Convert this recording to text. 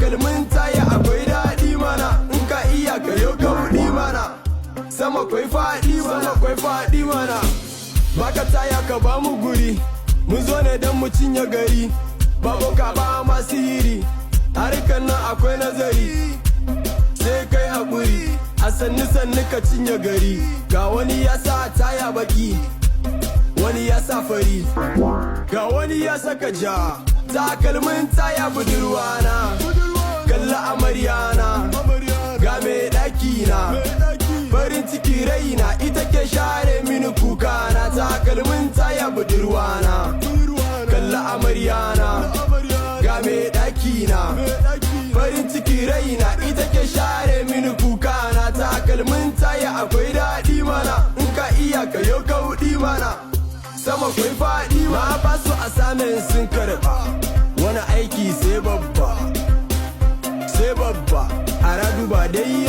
takalmin taya akwai daɗi mana, in ka iya ka yo kauɗi mana, sama kwai faɗi mana. Baka taya ka ba mu guri, mun zo ne don mu cinye gari, babu ka ba ma sihiri, harkar nan akwai nazari, sai kai haƙuri, a sannu ka cinye gari. Ga wani ya sa taya baki, wani ya sa fari, ga wani ya saka ja, takalmin taya budurwana, kalla amaryana, ga mai ɗaki na, farin ciki raina ita ke share mini kuka na. Takalmin taya budurwana, kalla amaryana, ga mai ɗaki na, farin ciki raina ita ke share mini kuka na. Takalmin taya akwai daɗi mana, in ka iya ka yo kauɗi mana, sama kwai faɗi ma. Ba su a samun sun karɓa, wani aiki sai babba, a radu ba dai